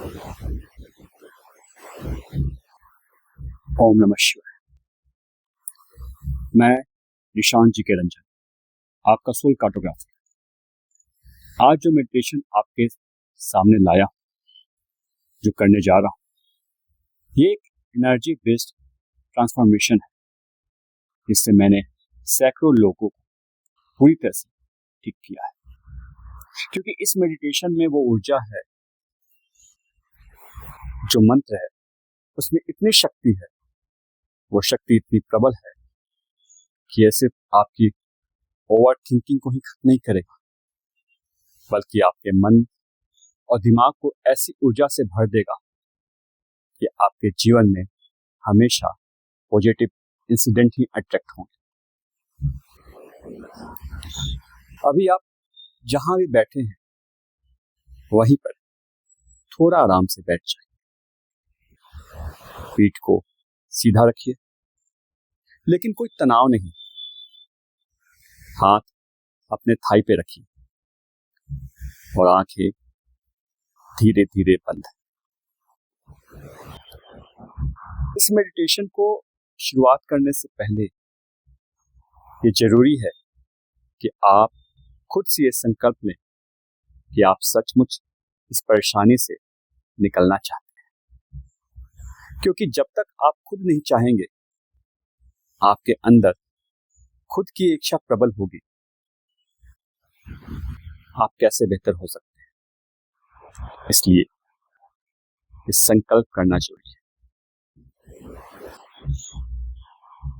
ओम नमः शिवाय। मैं निशांत जी के रंजन, आपका सोल कार्टोग्राफर। आज जो मेडिटेशन आपके सामने लाया, जो करने जा रहा हूं, ये एक एनर्जी बेस्ड ट्रांसफॉर्मेशन है, जिससे मैंने सैकड़ों लोगों को पूरी तरह से ठीक किया है। क्योंकि इस मेडिटेशन में वो ऊर्जा है, जो मंत्र है, उसमें इतनी शक्ति है, वो शक्ति इतनी प्रबल है कि ये सिर्फ आपकी ओवर थिंकिंग को ही खत्म नहीं करेगा, बल्कि आपके मन और दिमाग को ऐसी ऊर्जा से भर देगा कि आपके जीवन में हमेशा पॉजिटिव इंसिडेंट ही अट्रैक्ट होंगे। अभी आप जहां भी बैठे हैं, वहीं पर थोड़ा आराम से बैठ जाइए। पीठ को सीधा रखिए, लेकिन कोई तनाव नहीं। हाथ अपने थाई पे रखिए और आंखें धीरे धीरे बंद। इस मेडिटेशन को शुरुआत करने से पहले ये जरूरी है कि आप खुद से ये संकल्प लें कि आप सचमुच इस परेशानी से निकलना चाहते हैं। क्योंकि जब तक आप खुद नहीं चाहेंगे, आपके अंदर खुद की इच्छा प्रबल होगी, आप कैसे बेहतर हो सकते हैं। इसलिए इस संकल्प करना जरूरी है।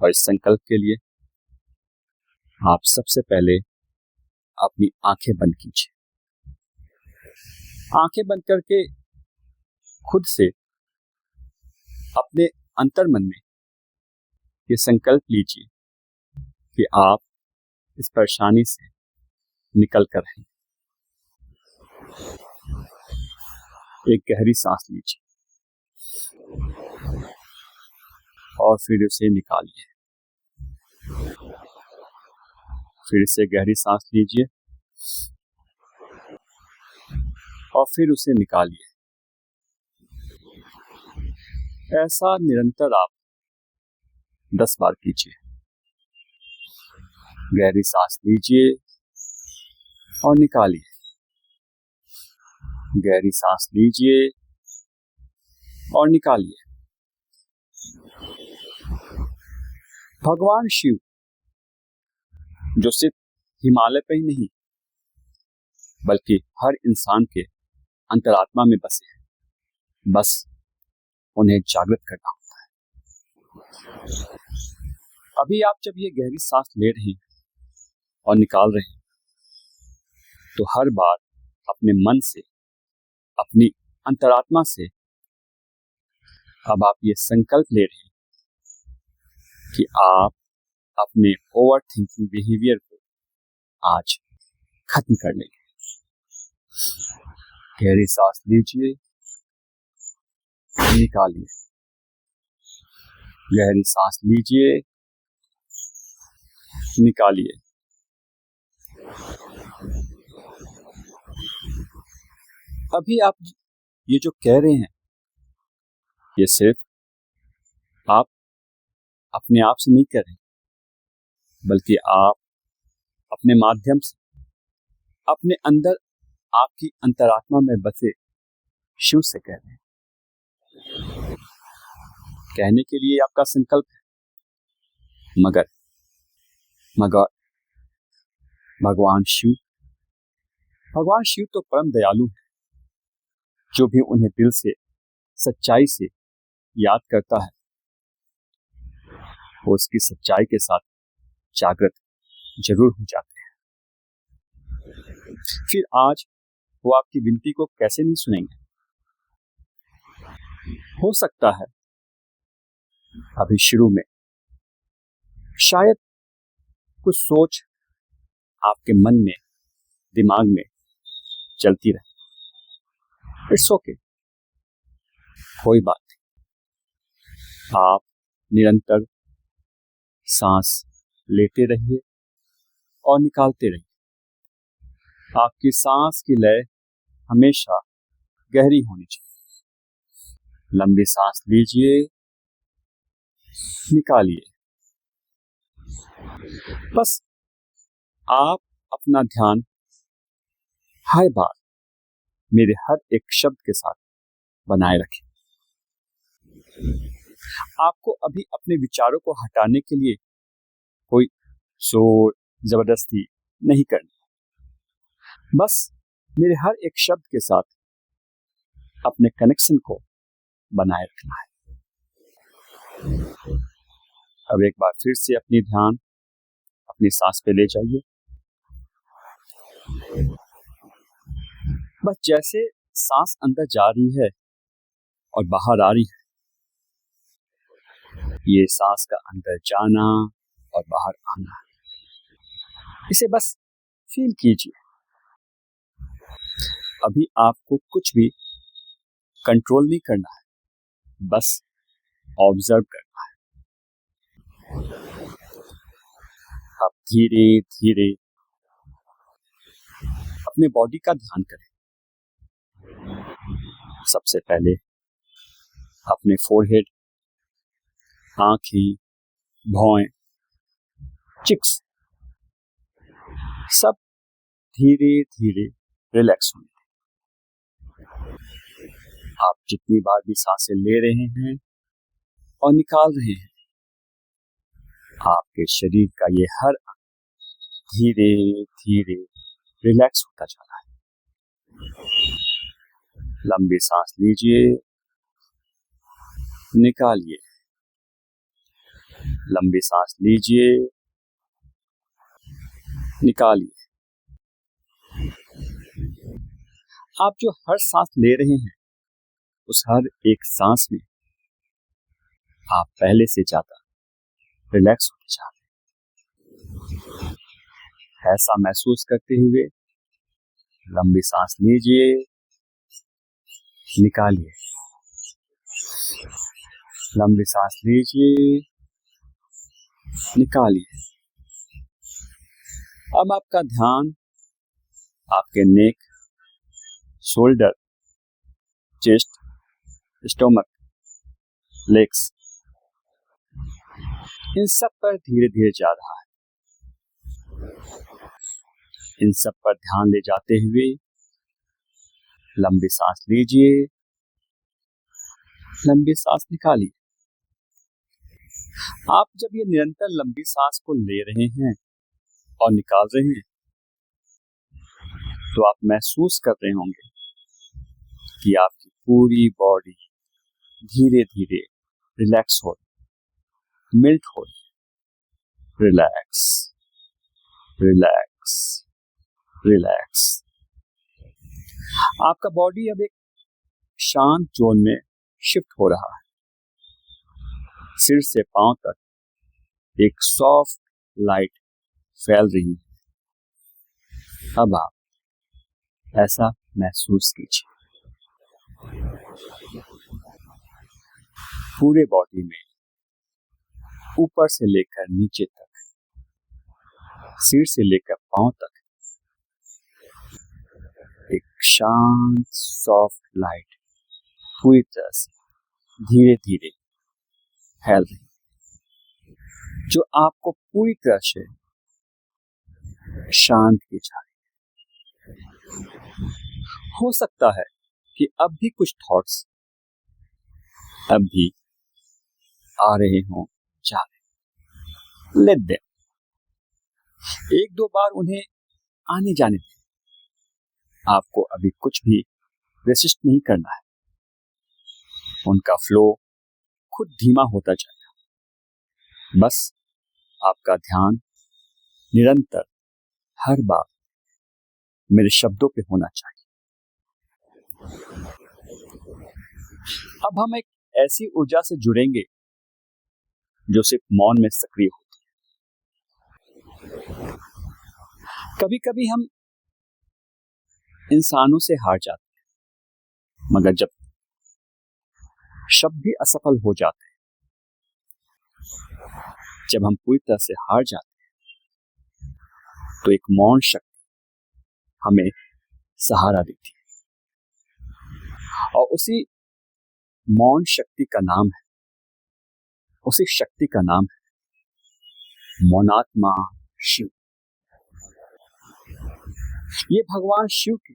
और इस संकल्प के लिए आप सबसे पहले अपनी आंखें बंद कीजिए। आंखें बंद करके खुद से अपने अंतर्मन में ये संकल्प लीजिए कि आप इस परेशानी से निकल कर रहेंगे। एक गहरी सांस लीजिए और फिर उसे निकालिए। फिर से गहरी सांस लीजिए और फिर उसे निकालिए। ऐसा निरंतर आप 10 बार कीजिए। गहरी सांस लीजिए और निकालिए। गहरी सांस लीजिए और निकालिए। भगवान शिव, जो सिर्फ हिमालय पे ही नहीं, बल्कि हर इंसान के अंतरात्मा में बसे हैं, बस उन्हें जागृत करना होता है। अभी आप जब ये गहरी सांस ले रहे हैं और निकाल रहे हैं, तो हर बार अपने मन से, अपनी अंतरात्मा से अब आप ये संकल्प ले रहे हैं कि आप अपने ओवर थिंकिंग बिहेवियर को आज खत्म कर लेंगे। गहरी सांस लीजिए, निकालिए। गहरी सांस लीजिए, निकालिए। अभी आप ये जो कह रहे हैं, ये सिर्फ आप अपने आप से नहीं कर रहे, बल्कि आप अपने माध्यम से अपने अंदर आपकी अंतरात्मा में बसे शिव से कह रहे हैं। कहने के लिए आपका संकल्प है, मगर भगवान शिव तो परम दयालु है। जो भी उन्हें दिल से, सच्चाई से याद करता है, वो उसकी सच्चाई के साथ जागृत जरूर हो जाते हैं। फिर आज वो आपकी विनती को कैसे नहीं सुनेंगे। हो सकता है अभी शुरू में शायद कुछ सोच आपके मन में, दिमाग में चलती रहे। इट्स ओके, कोई बात नहीं। आप निरंतर सांस लेते रहिए और निकालते रहिए। आपकी सांस की लय हमेशा गहरी होनी चाहिए। लंबी सांस लीजिए, निकालिए। बस आप अपना ध्यान हर बार मेरे हर एक शब्द के साथ बनाए रखें। आपको अभी अपने विचारों को हटाने के लिए कोई शोर जबरदस्ती नहीं करनी। बस मेरे हर एक शब्द के साथ अपने कनेक्शन को बनाए रखना है। अब एक बार फिर से अपनी ध्यान अपनी सांस पे ले जाइए। बस जैसे सांस अंदर जा रही है और बाहर आ रही है, ये सांस का अंदर जाना और बाहर आना, इसे बस फील कीजिए। अभी आपको कुछ भी कंट्रोल नहीं करना है, बस ऑब्जर्व करना है। आप धीरे धीरे अपने बॉडी का ध्यान करें। सबसे पहले अपने फोरहेड, आंखें, भौएं, चिक्स सब धीरे धीरे रिलैक्स होने दें। आप जितनी बार भी सांसें ले रहे हैं और निकाल रहे हैं, आपके शरीर का ये हर अंग धीरे धीरे रिलैक्स होता जा रहा है। लंबी सांस लीजिए, निकालिए। लंबी सांस लीजिए, निकालिए। आप जो हर सांस ले रहे हैं, उस हर एक सांस में आप पहले से ज्यादा रिलैक्स होते जा रहे हैं। ऐसा महसूस करते हुए लंबी सांस लीजिए, निकालिए। लंबी सांस लीजिए, निकालिए। अब आपका ध्यान आपके नेक, शोल्डर, चेस्ट, स्टोमक, लेग्स, इन सब पर धीरे धीरे जा रहा है। इन सब पर ध्यान ले जाते हुए लंबी सांस लीजिए, लंबी सांस निकालिए। आप जब ये निरंतर लंबी सांस को ले रहे हैं और निकाल रहे हैं, तो आप महसूस कर रहे होंगे कि आपकी पूरी बॉडी धीरे धीरे रिलैक्स हो रही, मिल्ट हो रही। Relax, relax, relax. आपका बॉडी अब एक शांत जोन में शिफ्ट हो रहा है। सिर से पांव तक एक सॉफ्ट लाइट फैल रही है। अब आप ऐसा महसूस कीजिए। पूरे बॉडी में ऊपर से लेकर नीचे तक, सिर से लेकर पांव तक एक शांत सॉफ्ट लाइट पूरी तरह से धीरे धीरे फैल रही, जो आपको पूरी तरह से शांत की जा रही है। हो सकता है कि अब भी कुछ थॉट्स अब भी आ रहे हों, जा रहे, लेट देम। एक दो बार उन्हें आने जाने दें। आपको अभी कुछ भी रेसिस्ट नहीं करना है। उनका फ्लो खुद धीमा होता जाएगा। बस आपका ध्यान निरंतर हर बार मेरे शब्दों पे होना चाहिए। अब हम एक ऐसी ऊर्जा से जुड़ेंगे जो सिर्फ मौन में सक्रिय होती है। कभी कभी हम इंसानों से हार जाते हैं, मगर जब शब्द भी असफल हो जाते हैं, जब हम पूरी तरह से हार जाते हैं, तो एक मौन शक्ति हमें सहारा देती है। और उसी मौन शक्ति का नाम है, उसी शक्ति का नाम है मौनात्मा शिव। ये भगवान शिव की,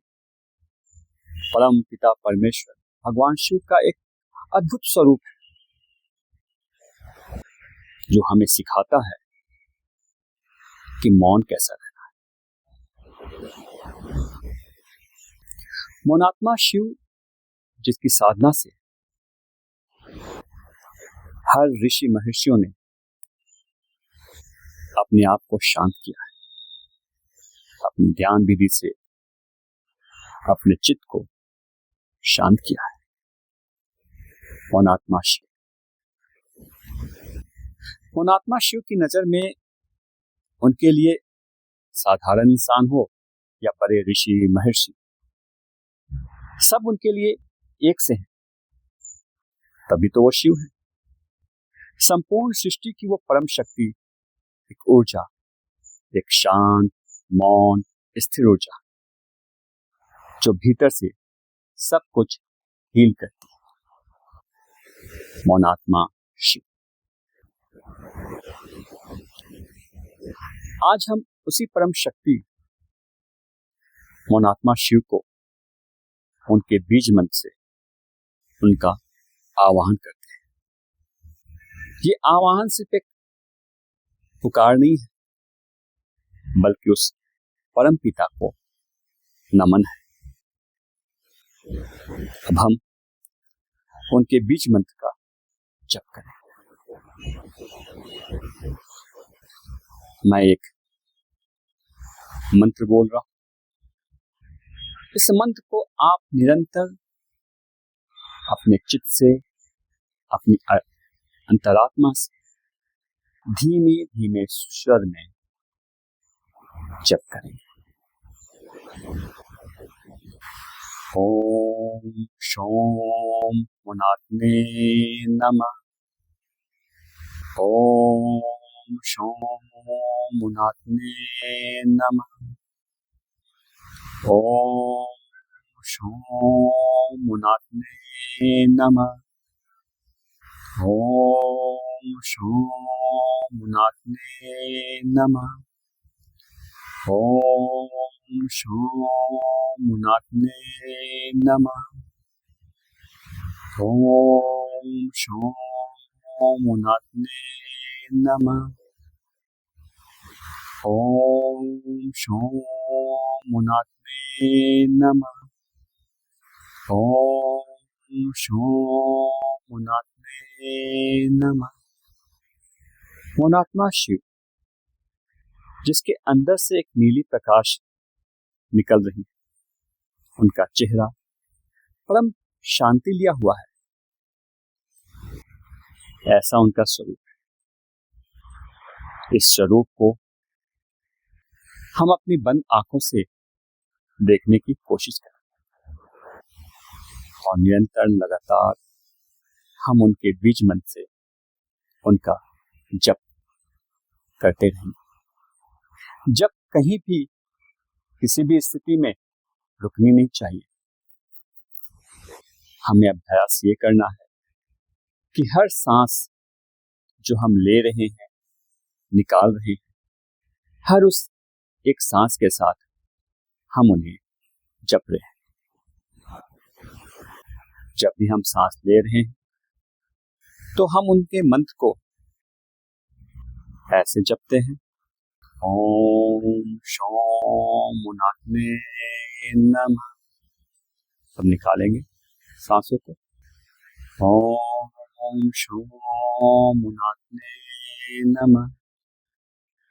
परम पिता परमेश्वर भगवान शिव का एक अद्भुत स्वरूप है, जो हमें सिखाता है कि मौन कैसा रहना है। मौनात्मा शिव, जिसकी साधना से हर ऋषि महर्षियों ने अपने आप को शांत किया है, अपनी ध्यान विधि से अपने चित्त को शांत किया है। मौनात्मा शिव, मौनात्मा शिव की नजर में उनके लिए साधारण इंसान हो या बड़े ऋषि महर्षि, सब उनके लिए एक से हैं, तभी तो वो शिव है। संपूर्ण सृष्टि की वो परम शक्ति, एक ऊर्जा, एक शांत मौन स्थिर ऊर्जा, जो भीतर से सब कुछ हील करती है। मौनात्मा शिव। आज हम उसी परम शक्ति मौनात्मा शिव को उनके बीज मंत्र से उनका आवाहन करते हैं। ये आवाहन सिर्फ एक पुकार नहीं है, बल्कि उस परम पिता को नमन है। अब हम उनके बीज मंत्र का जप करें। मैं एक मंत्र बोल रहा हूं, इस मंत्र को आप निरंतर अपने चित्त से, अपनी अंतरात्मा से धीमे धीमे स्वर में जप करें। ओम शोम मुनात्मे नमः। ओम शोम मुनात्मे नमः। ओम शोम मुनात्मे नमः। ओम शोम मुनात्मे नमः। ओम शोम मुनात्मे नमः। ओम शोम मुनात्मे नमः। ओम शोम मुनात्मे नमः। ओम शोम मुनात्मे नमः। मौनात्मा शिव, जिसके अंदर से एक नीली प्रकाश निकल रही है, उनका चेहरा परम शांति लिया हुआ है, ऐसा उनका स्वरूप है। इस स्वरूप को हम अपनी बंद आंखों से देखने की कोशिश करें और निरंतर लगातार हम उनके बीज मंत्र से उनका जप करते रहें। जब कहीं भी किसी भी स्थिति में रुकनी नहीं चाहिए। हमें अभ्यास ये करना है कि हर सांस जो हम ले रहे हैं, निकाल रहे हैं, हर उस एक सांस के साथ हम उन्हें जप रहे हैं। जब भी हम सांस ले रहे हैं तो हम उनके मंत्र को ऐसे जपते हैं। ओम शोम मुनात्मे नमः। अब निकालेंगे सांसों को। ओम शोम मुनात्मे नमः।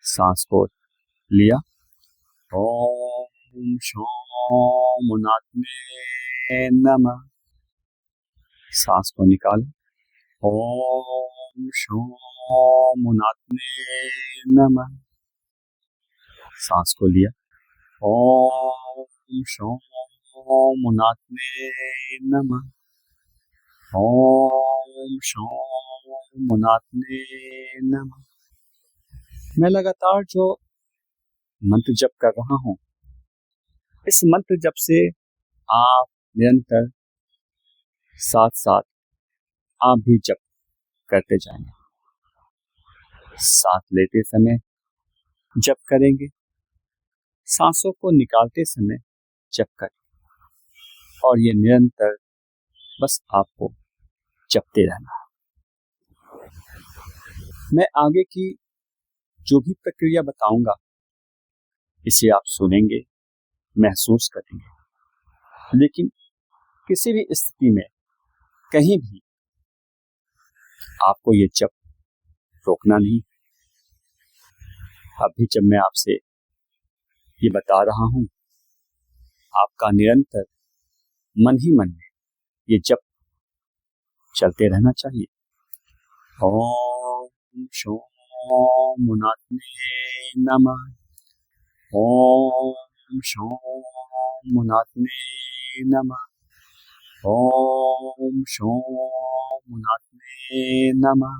सांस को लिया। ओम शोम मुनात्मे नमः। सांस को निकाले। ओम शोम मुनात्मे नमः। सांस को लिया। ओम शोम मुनात्मे नमः। ओम शोम मुनात्मे नमः। मैं लगातार जो मंत्र जप कर रहा हूं, इस मंत्र जप से आप निरंतर साथ साथ आप भी जप करते जाएंगे। सांस लेते समय जप करेंगे, सांसों को निकालते समय जप करेंगे और ये निरंतर बस आपको जपते रहना है। मैं आगे की जो भी प्रक्रिया बताऊंगा इसे आप सुनेंगे, महसूस करेंगे, लेकिन किसी भी स्थिति में कहीं भी आपको ये जप रोकना नहीं। अभी जब मैं आपसे ये बता रहा हूं, आपका निरंतर मन ही मन में ये जप चलते रहना चाहिए। ओम शोम मुनात्मे नमः, ओम शोम मुनात्मे नमः, ओम शोम मुनात्मे नमः,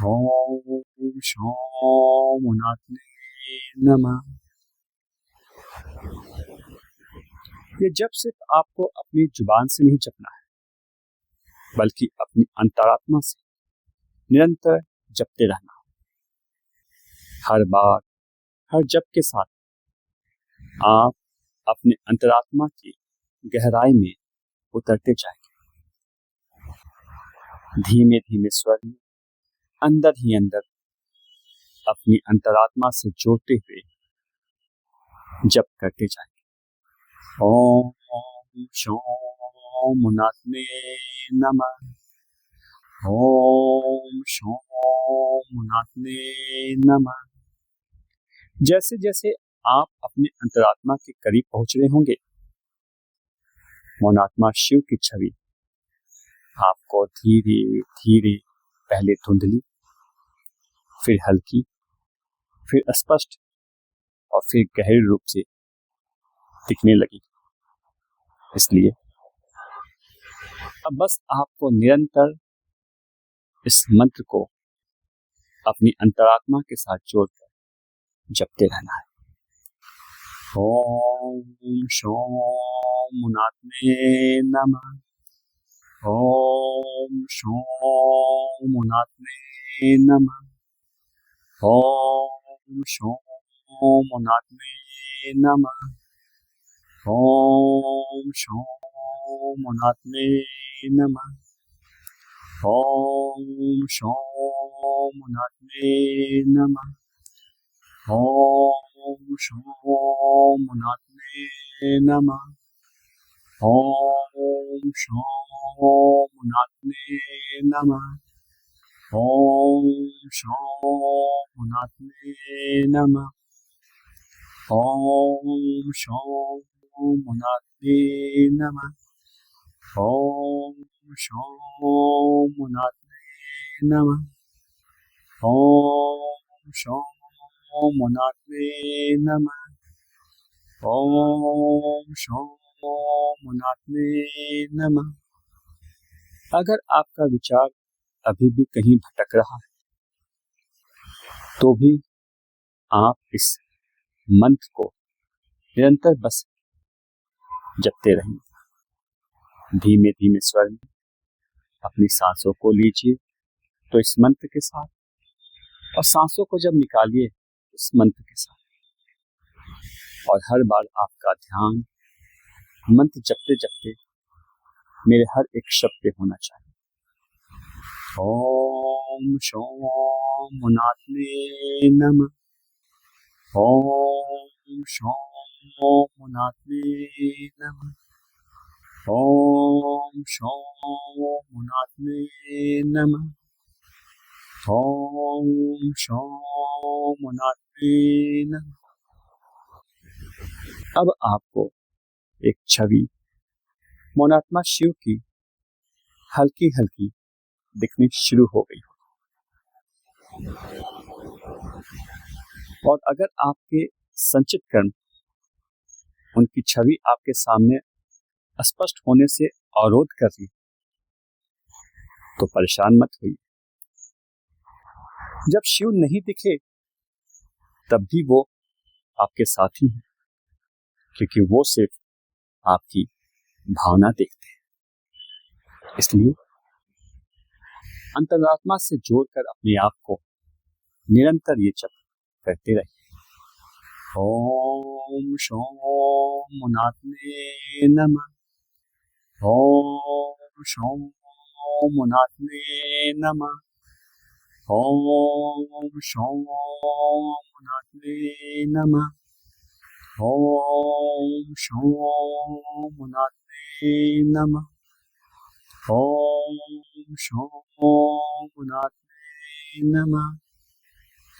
ओम शोम मुनात्मे नमः। ये जप सिर्फ आपको अपनी जुबान से नहीं जपना है, बल्कि अपनी अंतरात्मा से निरंतर जपते रहना। हर बार हर जप के साथ आप अपने अंतरात्मा की गहराई में उतरते जाएंगे। धीमे धीमे स्वर में अंदर ही अंदर अपनी अंतरात्मा से जोड़ते हुए जप करते जाएंगे। ओम शोम मुनात्मे नमः, ओम शोम मुनात्मे नमः। जैसे जैसे आप अपने अंतरात्मा के करीब पहुंच रहे होंगे, मौनात्मा शिव की छवि आपको धीरे धीरे पहले धुंधली, फिर हल्की, फिर स्पष्ट और फिर गहरे रूप से दिखने लगी। इसलिए अब बस आपको निरंतर इस मंत्र को अपनी अंतरात्मा के साथ जोड़कर जपते रहना है। ओम शोम मुनात्मे नमः, ओम शोम मुनात्मे नमः, ओम शोम मुनात्मे नमः, ओम शोम मुनात्मे नमः, ओम शोम मुनात्मे नमः, ओम शोम मुनात्मे नमः, ओम शोम मुनात्मे नमः, ओम शोम मुनात्मे नमः, ओम शोम मुनात्मे नमः, ओम शोम मुनात्मे नमः, ओम शोम मुनात्मे नमः, ओम शोम मुनात्मे नमः। अगर आपका विचार अभी भी कहीं भटक रहा है तो भी आप इस मंत्र को निरंतर बस जपते रहेंगे। धीमे धीमे स्वर में अपनी सांसों को लीजिए तो इस मंत्र के साथ, और सांसों को जब निकालिए इस मंत्र के साथ, और हर बार आपका ध्यान मंत्र जपते जपते मेरे हर एक शब्द पे होना चाहिए। ओम शोम मुनात्मे नमः, ओम शोम मुनात्मे नमः, ओम शोम मुनात्मे नमः, ओम शोम मुनात्मे नमः। अब आपको एक छवि मौनात्मा शिव की हल्की हल्की दिखनी शुरू हो गई हो, और अगर आपके संचित कर्म उनकी छवि आपके सामने स्पष्ट होने से अवरोध कर रही तो परेशान मत होइए। जब शिव नहीं दिखे तब भी वो आपके साथी हैं, क्योंकि वो सिर्फ आपकी भावना देखते हैं। इसलिए अंतरात्मा से जोड़कर अपने आप को निरंतर ये जप करते रहिए। ओम शोम मुनात्मे नमः। ओम शोम मुनात्मे नमः। ओम शोम मुनात्मे नमः। ओम शोम मुनात्मे नमः। ओम शोम मुनात्मे नमः।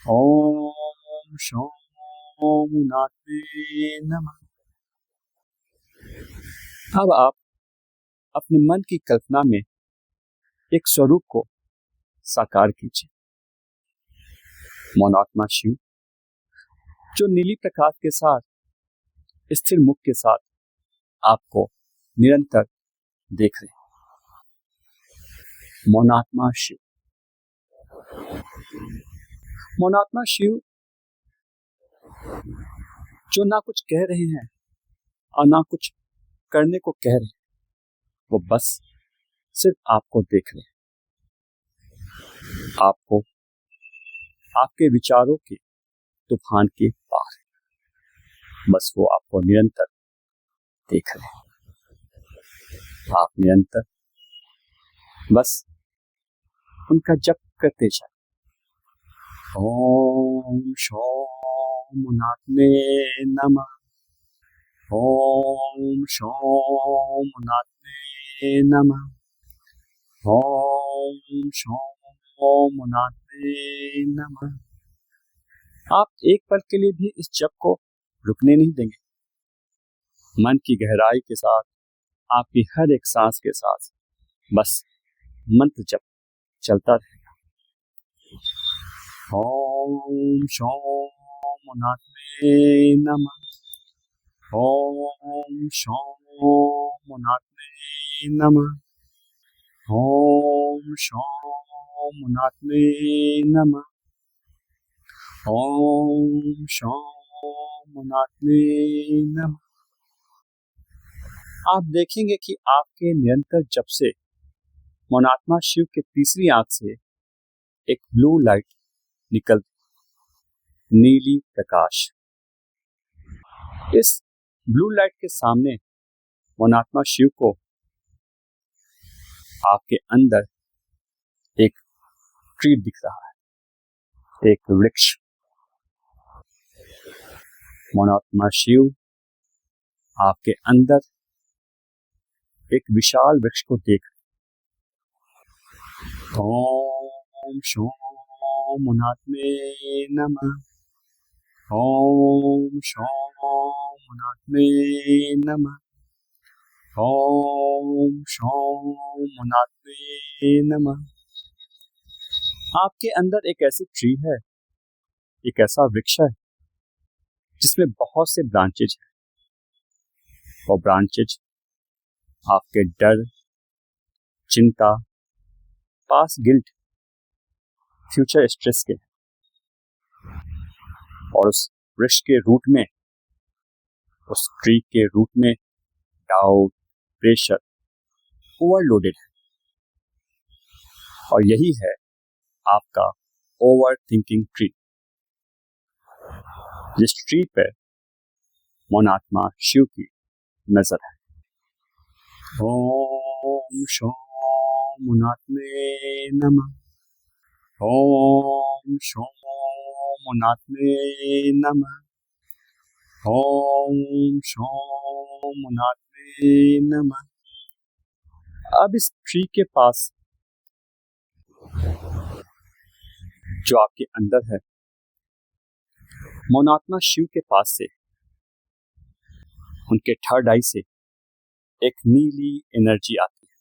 ओम शोम मुनात्मे नमः। अब आप अपने मन की कल्पना में एक स्वरूप को साकार कीजिए। मौनात्मा शिव जो नीली प्रकाश के साथ स्थिर मुख के साथ आपको निरंतर देख रहे हैं। मौनात्मा शिव। मौनात्मा शिव जो ना कुछ कह रहे हैं और ना कुछ करने को कह रहे हैं, वो बस सिर्फ आपको देख रहे हैं। आपको आपके विचारों के तूफान के पार है। बस वो आपको निरंतर देख रहे हैं। आप निरंतर बस उनका जप करते जाए। ओम शोम मुनात्मे नमः। ओम शोम मुनात्मे नमः। ओम शोम मुनात्मे नमः। आप एक पल के लिए भी इस जप को रुकने नहीं देंगे। मन की गहराई के साथ, आपकी हर एक सांस के साथ बस मंत्र जप चलता रहेगा। ओम शोम मुनात्मे नमः। ओम शोम मुनात्मे नमः। ओम शोम मुनात्मे नमः। ओम शोम मुनात्मे नमः। आप देखेंगे कि आपके निरंतर जप से मौनात्मा शिव के तीसरी आंख से एक ब्लू लाइट निकलती, नीली प्रकाश। इस ब्लू लाइट के सामने मौनात्मा शिव को आपके अंदर एक ट्री दिख रहा है, एक वृक्ष। मौनात्मा शिव आपके अंदर एक विशाल वृक्ष को देख। ओम शोम मुनात्मे नमः। ओम शोम मुनात्मे नमः। ओम शोम मुनात्मे नमः। आपके अंदर एक ऐसी ट्री है, एक ऐसा वृक्ष है जिसमें बहुत से ब्रांचेज हैं। और ब्रांचेज आपके डर, चिंता, पास्ट गिल्ट, फ्यूचर स्ट्रेस के। और उस वृक्ष के रूट में, उस ट्री के रूट में डाउट, प्रेशर ओवरलोडेड है। और यही है आपका ओवर थिंकिंग ट्री, जिस ट्री पर मौनात्मा शिव की नजर है। ओम शोम मुनात्मे नमः। ओम शोम मुनात्मे नमः। ओम शोम मुनात्मे नमः। अब इस ट्री के पास जो आपके अंदर है, मौनात्मा शिव के पास से, उनके थर्ड आई से एक नीली एनर्जी आती है,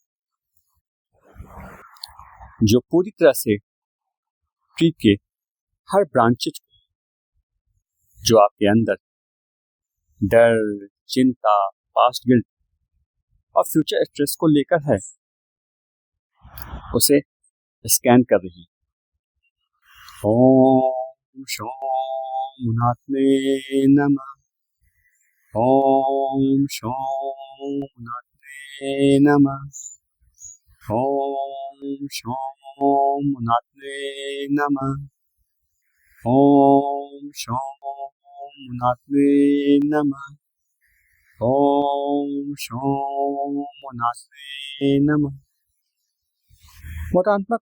जो पूरी तरह से ट्री के हर ब्रांचेज को, जो आपके अंदर डर, चिंता, पास्ट गिल्ट और फ्यूचर स्ट्रेस को लेकर है, उसे स्कैन कर रही है। ओम शोम मुनात्मे नमः। ओम शोम मुनात्मे नमः। ओम शोम मुनात्मे नमः। ओम शोम मुनात्मे नमः। ओम शोम मुनात्मे नमः। मोटात्मक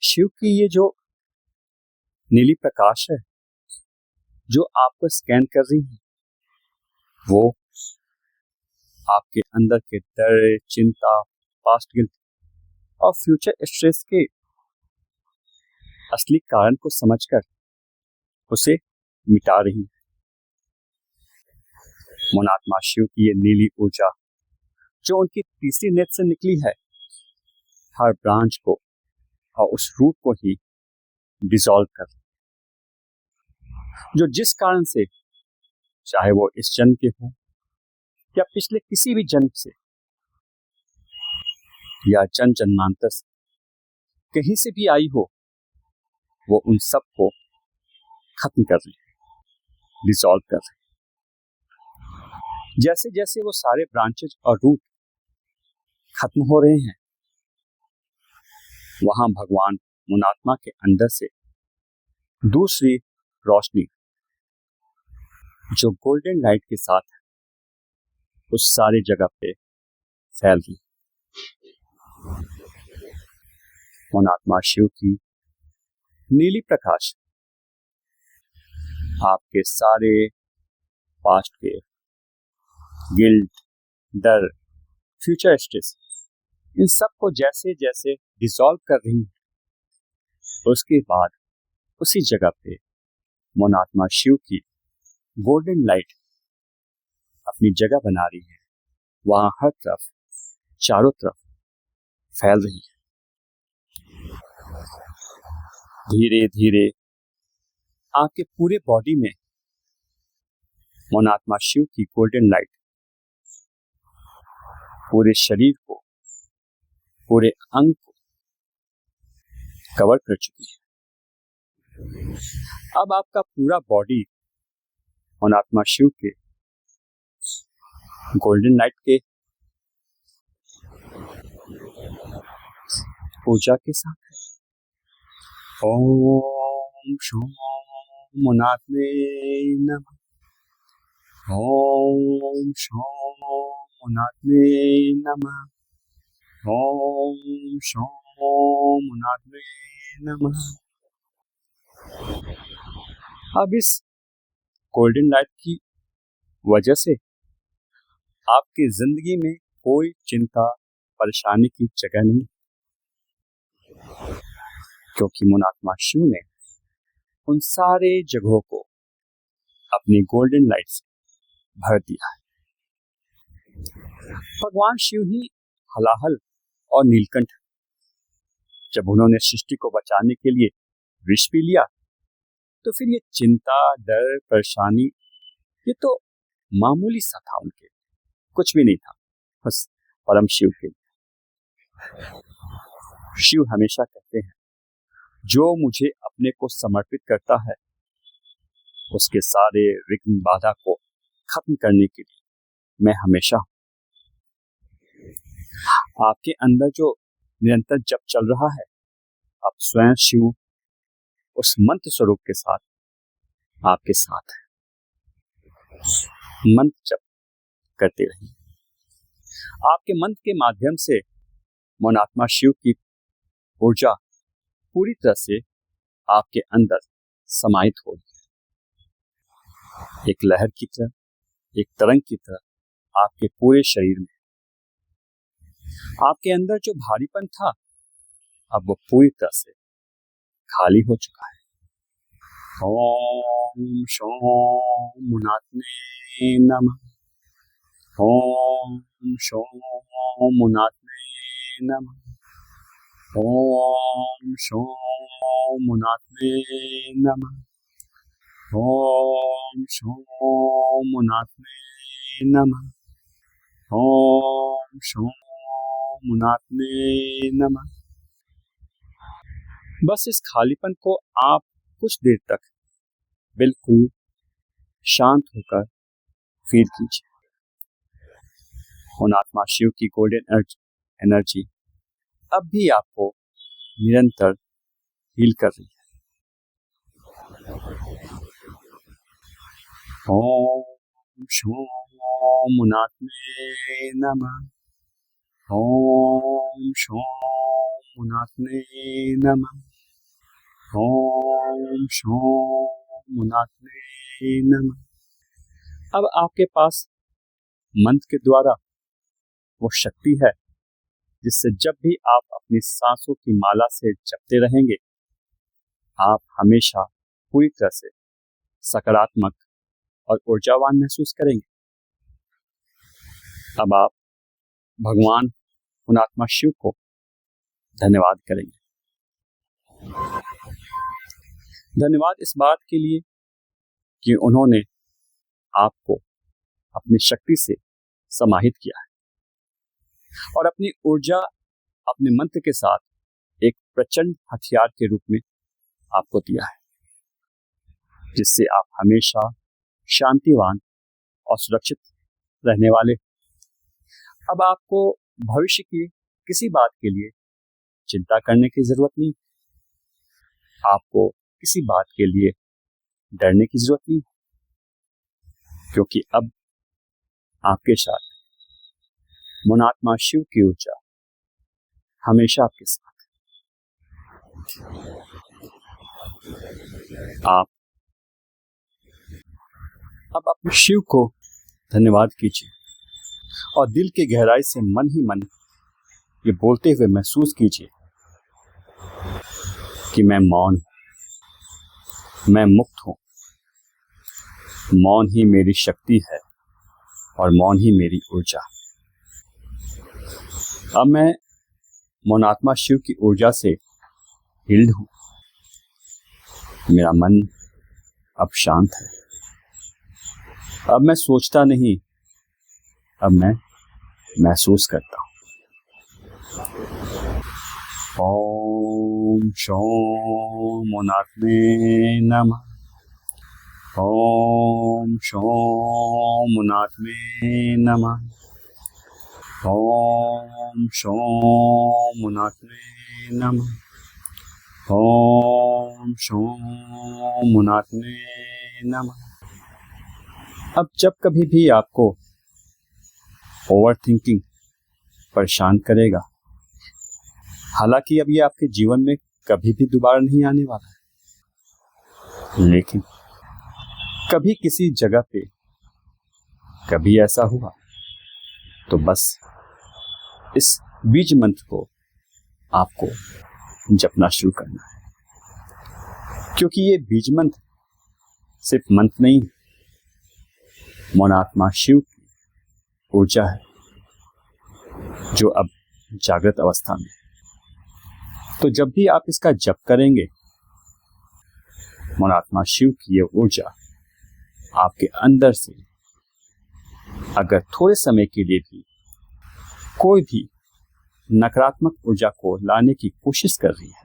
शिव की ये जो नीली प्रकाश है जो आपको स्कैन कर रही है, वो आपके अंदर के डर, चिंता, पास्ट गिल्ट और फ्यूचर स्ट्रेस के असली कारण को समझकर उसे मिटा रही है। मोनात्मा शिव की ये नीली ऊर्जा जो उनकी तीसरी नेत्र से निकली है, हर ब्रांच को और उस रूट को ही डिसॉल्व कर, जो जिस कारण से, चाहे वो इस जन्म के हो या पिछले किसी भी जन्म से या जन जन्मांतर से कहीं से भी आई हो, वो उन सब को खत्म कर रही है, डिसॉल्व कर रही है। जैसे जैसे वो सारे ब्रांचेज और रूट खत्म हो रहे हैं, वहां भगवान मुनात्मा के अंदर से दूसरी रोशनी जो गोल्डन लाइट के साथ है, उस सारे जगह पे फैल रही। मुनात्मा शिव की नीली प्रकाश आपके सारे पास्ट के गिल्ट, डर, फ्यूचर स्ट्रेस, इन सब को जैसे जैसे डिसॉल्व कर रही है, उसके बाद उसी जगह पे मुनात्मा शिव की गोल्डन लाइट अपनी जगह बना रही है। वहां हर तरफ, चारों तरफ फैल रही है। धीरे धीरे आपके पूरे बॉडी में मुनात्मा शिव की गोल्डन लाइट पूरे शरीर को, पूरे अंग को कवर कर चुकी है। अब आपका पूरा बॉडी मुनात्मा शिव के गोल्डन लाइट के ऊर्जा के साथ है। ओम शोम मुनात्मे नमः। ओम शोम मुनात्मे नमः। ओम शोम मुनात्मे नमः। अब इस गोल्डन लाइट की वजह से आपकी जिंदगी में कोई चिंता, परेशानी की जगह नहीं, क्योंकि मुनात्मा शिव ने उन सारे जगहों को अपनी गोल्डन लाइट से भर दिया है। भगवान शिव ही हलाहल और नीलकंठ, जब उन्होंने सृष्टि को बचाने के लिए विष पी लिया, तो फिर ये चिंता, डर, परेशानी, ये तो मामूली सा था उनके, कुछ भी नहीं था, बस परम शिव के लिए। शिव हमेशा कहते हैं, जो मुझे अपने को समर्पित करता है, उसके सारे विघ्न बाधा को खत्म करने के लिए मैं हमेशा हूं। आपके अंदर जो निरंतर जप चल रहा है, आप स्वयं शिव उस मंत्र स्वरूप के साथ आपके साथ है। मंत्र जप करते रहिए। आपके मंत्र के माध्यम से मुनात्मा शिव की ऊर्जा पूरी तरह से आपके अंदर समाहित हो रही है। एक लहर की तरह, एक तरंग की तरह आपके पूरे शरीर में। आपके अंदर जो भारीपन था, अब वो पूरी तरह से खाली हो चुका है। ओम शोम मुनात्मे नमः। ओम शोम मुनात्मे नमः। ओम शोम मुनात्मे नमः। ओम शोम मुनात्मे नमः। ओम शोम मुनात्मे नमः। बस इस खालीपन को आप कुछ देर तक बिल्कुल शांत होकर फील कीजिए। मुनात्मा शिव की गोल्डन एनर्जी अब भी आपको निरंतर हील कर रही है। ओम शोम मुनात्मे नमः। ओम शोम मुनात्मे नमः। ओम शोम मुनात्मे नमः। अब आपके पास मंत्र के द्वारा वो शक्ति है जिससे जब भी आप अपनी सांसों की माला से जपते रहेंगे, आप हमेशा पूरी तरह से सकारात्मक और ऊर्जावान महसूस करेंगे। अब आप भगवान पुणात्मा शिव को धन्यवाद करेंगे। धन्यवाद इस बात के लिए कि उन्होंने आपको अपनी शक्ति से समाहित किया है और अपनी ऊर्जा अपने मंत्र के साथ एक प्रचंड हथियार के रूप में आपको दिया है, जिससे आप हमेशा शांतिवान और सुरक्षित रहने वाले। अब आपको भविष्य की किसी बात के लिए चिंता करने की जरूरत नहीं, आपको किसी बात के लिए डरने की जरूरत नहीं, क्योंकि अब आपके साथ मुनात्मा शिव की ऊर्जा हमेशा आपके साथ है। आप अब अपने शिव को धन्यवाद कीजिए और दिल की गहराई से मन ही मन ये बोलते हुए महसूस कीजिए कि मैं मौन हूं, मैं मुक्त हूं, मौन ही मेरी शक्ति है और मौन ही मेरी ऊर्जा। अब मैं मौनात्मा शिव की ऊर्जा से हील्ड हूं, मेरा मन अब शांत है। अब मैं सोचता नहीं, अब मैं महसूस करता हूं। ओम शोम मुनात्मे नमः। ओम शोम मुनात्मे नमः। ओम शोम मुनात्मे नमः। ओम शोम मुनात्मे नमः। अब जब कभी भी आपको ओवर थिंकिंग परेशान करेगा, हालांकि अब ये आपके जीवन में कभी भी दोबारा नहीं आने वाला है, लेकिन कभी किसी जगह पे कभी ऐसा हुआ तो बस इस बीज मंत्र को आपको जपना शुरू करना है, क्योंकि ये बीज मंत्र सिर्फ मंत्र नहीं, मौनात्मा शिव की ऊर्जा है जो अब जागृत अवस्था में है। तो जब भी आप इसका जप करेंगे, मौनात्मा शिव की ये ऊर्जा आपके अंदर से अगर थोड़े समय के लिए भी कोई भी नकारात्मक ऊर्जा को लाने की कोशिश कर रही है,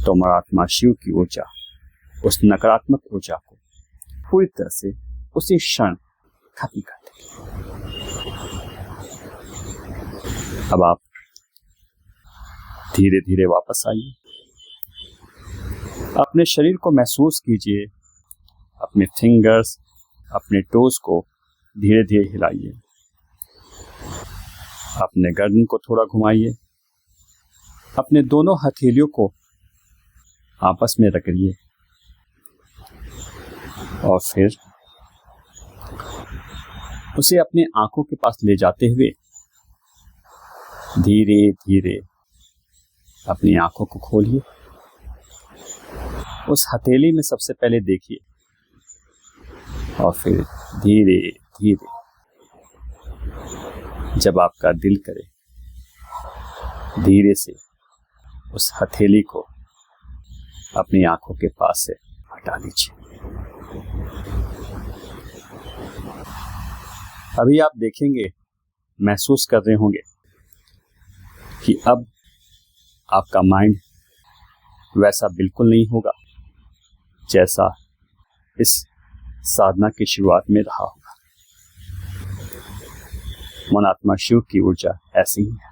तो मौनात्मा शिव की ऊर्जा उस नकारात्मक ऊर्जा को पूरी तरह से उसी क्षण खत्म कर देगी। अब आप धीरे धीरे वापस आइए, अपने शरीर को महसूस कीजिए, अपने फिंगर्स, अपने टोज को धीरे धीरे हिलाइए, अपने गर्दन को थोड़ा घुमाइए, अपने दोनों हथेलियों को आपस में रगड़िए और फिर उसे अपने आंखों के पास ले जाते हुए धीरे धीरे अपनी आंखों को खोलिए। उस हथेली में सबसे पहले देखिए और फिर धीरे धीरे जब आपका दिल करे, धीरे से उस हथेली को अपनी आंखों के पास से हटा लीजिए। अभी आप देखेंगे, महसूस कर रहे होंगे कि अब आपका माइंड वैसा बिल्कुल नहीं होगा जैसा इस साधना की शुरुआत में रहा होगा। मौनात्मा शिव की ऊर्जा ऐसी ही है,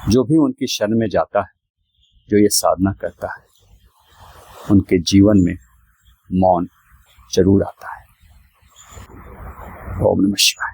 जो भी उनकी शरण में जाता है, जो ये साधना करता है, उनके जीवन में मौन जरूर आता है। ओम नमः शिवाय।